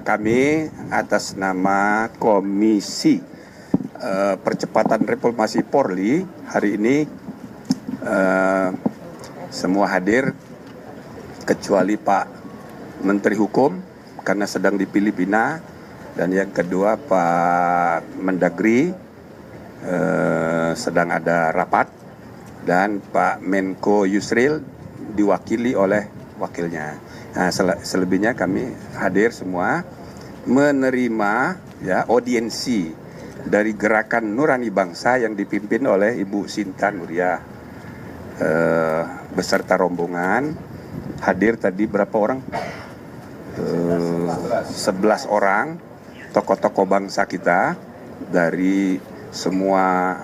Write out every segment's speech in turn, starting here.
Kami atas nama Komisi Percepatan Reformasi Polri hari ini semua hadir kecuali Pak Menteri Hukum karena sedang di Filipina, dan yang kedua Pak Mendagri sedang ada rapat, dan Pak Menko Yusril diwakili oleh wakilnya. Nah, selebihnya kami hadir semua menerima audiensi dari Gerakan Nurani Bangsa yang dipimpin oleh Ibu Sinta Nuria beserta rombongan. Hadir tadi berapa orang? 11 orang tokoh-tokoh bangsa kita dari semua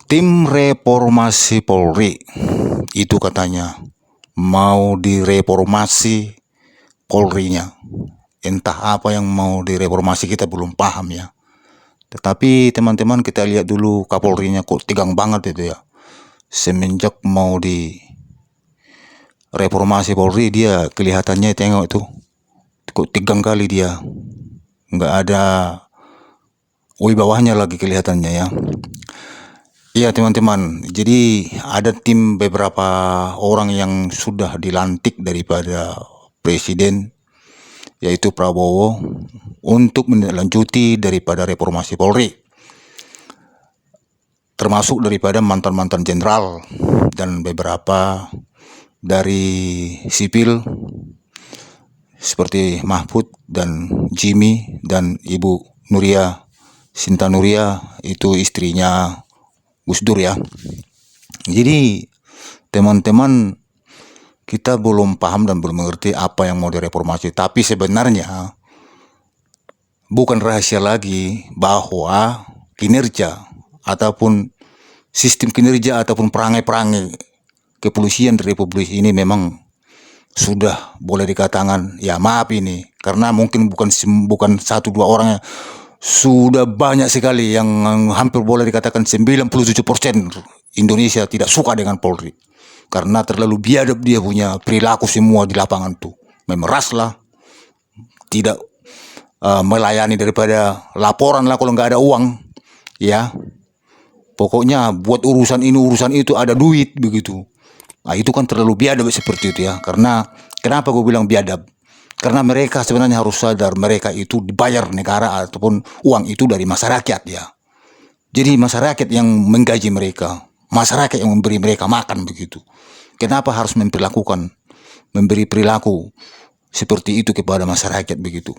Tim reformasi Polri itu katanya mau direformasi Polrinya. Entah apa yang mau direformasi, kita belum paham ya. Tetapi teman-teman, kita lihat dulu Kapolrinya kok tegang banget itu ya. Semenjak mau direformasi Polri, dia kelihatannya, tengok itu kok tegang kali dia. Nggak ada wibawanya lagi kelihatannya ya. Iya teman-teman, jadi ada tim beberapa orang yang sudah dilantik daripada Presiden, yaitu Prabowo, untuk menindaklanjuti daripada reformasi Polri. Termasuk daripada mantan-mantan jenderal dan beberapa dari sipil seperti Mahfud dan Jimmy dan Ibu Nuria, Sinta Nuria, itu istrinya Gus Dur ya. Jadi teman-teman, kita belum paham dan belum mengerti apa yang mau direformasi. Tapi sebenarnya bukan rahasia lagi bahwa kinerja ataupun sistem kinerja ataupun perangai-perangai kepolisian di Republik ini memang sudah boleh dikatakan, ya maaf ini, karena mungkin bukan satu dua orang, sudah banyak sekali yang hampir boleh dikatakan 97% Indonesia tidak suka dengan Polri. Karena terlalu biadab dia punya perilaku semua di lapangan tuh. Memeras lah, tidak melayani daripada laporan lah kalau nggak ada uang. Ya, pokoknya buat urusan ini urusan itu ada duit begitu. Nah itu kan terlalu biadab seperti itu ya. Karena kenapa gue bilang biadab? Karena mereka sebenarnya harus sadar mereka itu dibayar negara ataupun uang itu dari masyarakat ya. Jadi masyarakat yang menggaji mereka, masyarakat yang memberi mereka makan begitu. Kenapa harus memberi perilaku seperti itu kepada masyarakat begitu?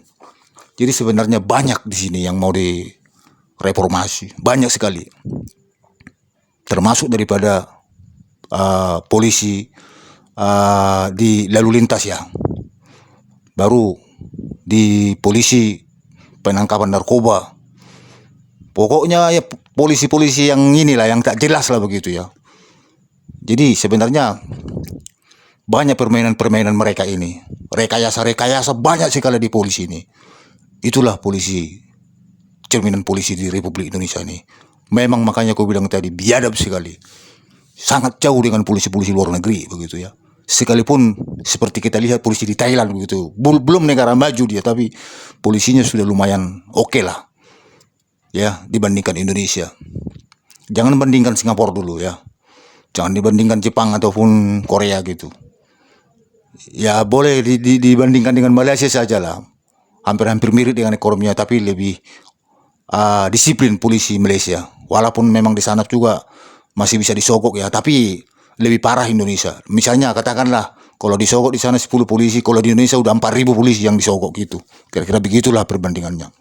Jadi sebenarnya banyak di sini yang mau direformasi, banyak sekali. Termasuk daripada polisi di lalu lintas ya. Baru di polisi penangkapan narkoba. Pokoknya ya polisi-polisi yang inilah, yang tak jelas lah begitu ya. Jadi sebenarnya banyak permainan-permainan mereka ini. Rekayasa-rekayasa banyak sekali di polisi ini. Itulah polisi, cerminan polisi di Republik Indonesia ini. Memang makanya aku bilang tadi biadab sekali. Sangat jauh dengan polisi-polisi luar negeri begitu ya. Sekalipun seperti kita lihat polisi di Thailand begitu, belum negara maju dia, tapi polisinya sudah lumayan oke lah ya dibandingkan Indonesia. Jangan bandingkan Singapura dulu ya, jangan dibandingkan Jepang ataupun Korea gitu ya. Boleh dibandingkan dengan Malaysia saja lah, hampir-hampir mirip dengan ekonominya, tapi lebih disiplin polisi Malaysia. Walaupun memang di sana juga masih bisa disogok ya, tapi lebih parah Indonesia. Misalnya katakanlah kalau disogok di sana 10 polisi, kalau di Indonesia udah 4.000 polisi yang disogok gitu. Kira-kira begitulah perbandingannya.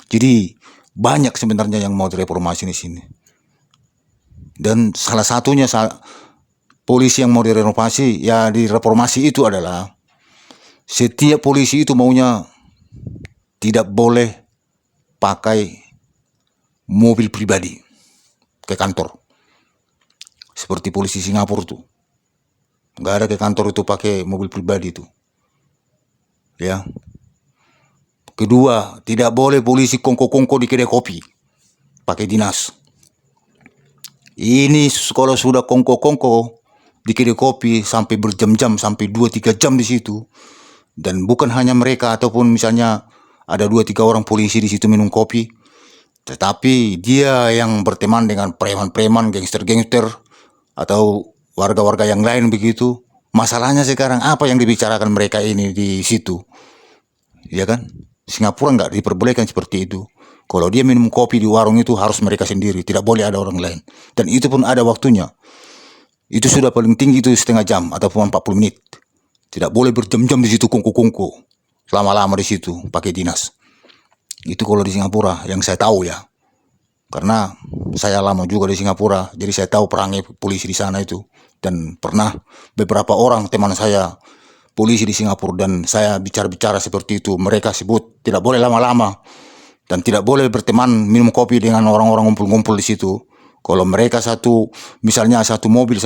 Jadi banyak sebenarnya yang mau direformasi di sini. Dan salah satunya polisi yang mau direnovasi ya, direformasi itu adalah setiap polisi itu maunya tidak boleh pakai mobil pribadi ke kantor. Seperti polisi Singapura tuh, nggak ada ke kantor itu pakai mobil pribadi tuh ya. Kedua, tidak boleh polisi kongko-kongko di kedai kopi pakai dinas. Ini kalau sudah kongko-kongko di kedai kopi sampai berjam-jam, sampai 2-3 jam di situ, Dan bukan hanya mereka ataupun misalnya ada 2-3 orang polisi di situ minum kopi, tetapi dia yang berteman dengan preman-preman, gangster-gangster, atau warga-warga yang lain begitu. Masalahnya sekarang apa yang dibicarakan mereka ini di situ, ya kan? Singapura nggak diperbolehkan seperti itu. Kalau dia minum kopi di warung itu harus mereka sendiri, tidak boleh ada orang lain. Dan itu pun ada waktunya. Itu sudah paling tinggi itu setengah jam ataupun 40 menit. Tidak boleh berjam-jam di situ kungku-kungku. Lama-lama di situ pakai dinas. Itu kalau di Singapura yang saya tahu ya. Karena saya lama juga di Singapura, jadi saya tahu perangai polisi di sana itu. Dan pernah beberapa orang teman saya polisi di Singapura dan saya bicara-bicara seperti itu. Mereka sebut tidak boleh lama-lama dan tidak boleh berteman minum kopi dengan orang-orang ngumpul-ngumpul di situ. Kalau mereka misalnya satu mobil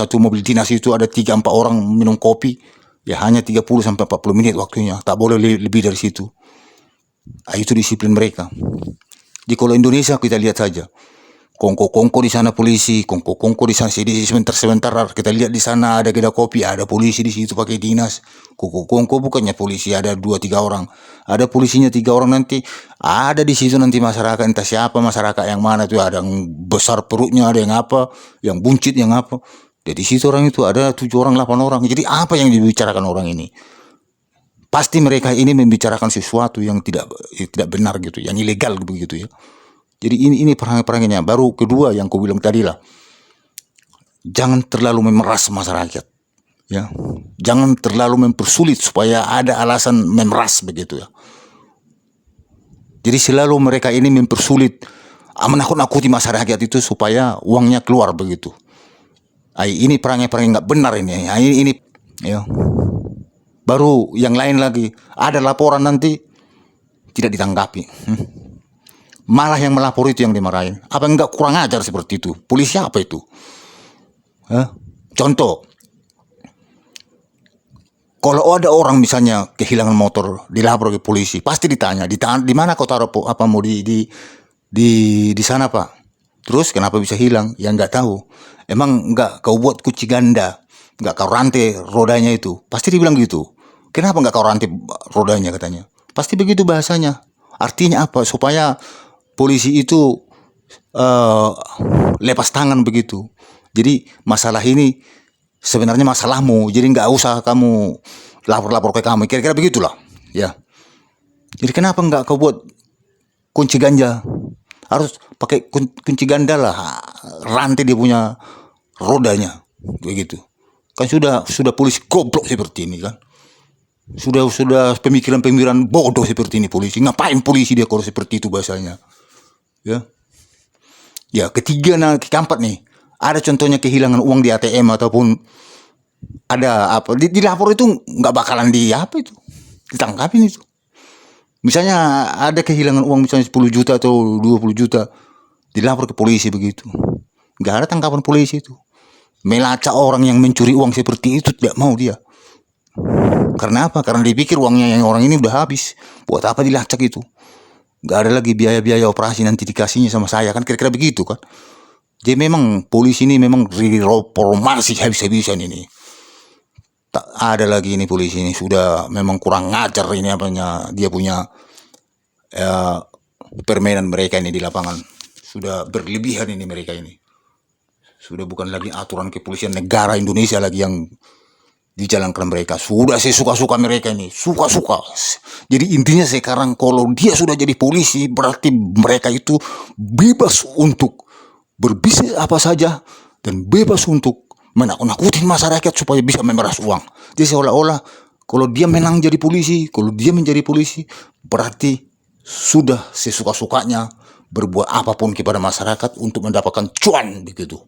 dinas itu ada 3-4 orang minum kopi, ya hanya 30-40 menit waktunya. Tak boleh lebih dari situ. Itu disiplin mereka. Di kalau Indonesia kita lihat saja. Kongko-kongko di sana polisi, kongko-kongko di sana sebentar kita lihat di sana ada kedai kopi, ada polisi di situ pakai dinas. Kongko-kongko bukannya polisi ada 2-3 orang, ada polisinya 3 orang nanti, ada di situ nanti masyarakat entah siapa masyarakat yang mana tuh, ada yang besar perutnya, ada yang apa, yang buncit, yang apa. Jadi di situ orang itu ada 7 orang, 8 orang. Jadi apa yang dibicarakan orang ini? Pasti mereka ini membicarakan sesuatu yang tidak benar gitu, yang ilegal begitu ya. Jadi ini perangai-perangainya. Baru kedua yang aku bilang tadi lah, jangan terlalu memeras masyarakat, ya. Jangan terlalu mempersulit supaya ada alasan memeras begitu ya. Jadi selalu mereka ini mempersulit, menakut-nakuti masyarakat itu supaya uangnya keluar begitu. Ini perangai-perangai nggak benar ini. Ini ya. Baru yang lain lagi, ada laporan nanti tidak ditanggapi. Malah yang melapor itu yang dimarahin. Apa enggak kurang ajar seperti itu? Polisi apa itu? Contoh, kalau ada orang misalnya kehilangan motor, dilapor ke polisi, pasti ditanya, di mana kau taruh apa mau di sana Pak? Terus kenapa bisa hilang? Ya enggak tahu. Emang enggak kau buat kunci ganda, enggak kau rantai rodanya itu? Pasti dibilang gitu. Kenapa enggak kau rantai rodanya katanya? Pasti begitu bahasanya. Artinya apa? Supaya polisi itu lepas tangan begitu. Jadi masalah ini sebenarnya masalahmu. Jadi nggak usah kamu lapor-lapor ke kami. Kira-kira begitulah. Ya. Jadi kenapa nggak kau buat kunci ganja? Harus pakai kunci ganda lah. Rantai dia punya rodanya. Begitu. Kan sudah polisi goblok seperti ini kan. Sudah pemikiran-pemikiran bodoh seperti ini polisi. Ngapain polisi dia kalau seperti itu bahasanya? Ya keempat nih, ada contohnya kehilangan uang di ATM ataupun ada apa dilapor itu nggak bakalan ditangkapin itu. Misalnya ada kehilangan uang misalnya 10 juta atau 20 juta, dilapor ke polisi begitu, nggak ada tangkapan polisi itu. Melacak orang yang mencuri uang seperti itu tidak mau dia. Karena apa? Karena dipikir uangnya yang orang ini udah habis. Buat apa dilacak itu? Gak ada lagi biaya-biaya operasi nanti dikasihnya sama saya kan, kira-kira begitu kan. Jadi memang polisi ini memang reformasi habis-habisan ini. Tak ada lagi ini polisi ini, sudah memang kurang ngajar ini apanya, dia punya permainan mereka ini di lapangan. Sudah berlebihan ini mereka ini. Sudah bukan lagi aturan kepolisian negara Indonesia lagi yang dijalankan mereka. Sudah sesuka-suka mereka ini, suka-suka. Jadi intinya sekarang kalau dia sudah jadi polisi, berarti mereka itu bebas untuk berbisnis apa saja dan bebas untuk menakut-nakutin masyarakat supaya bisa memeras uang. Jadi seolah-olah kalau dia menang jadi polisi, kalau dia menjadi polisi, berarti sudah sesuka-sukanya berbuat apapun kepada masyarakat untuk mendapatkan cuan begitu.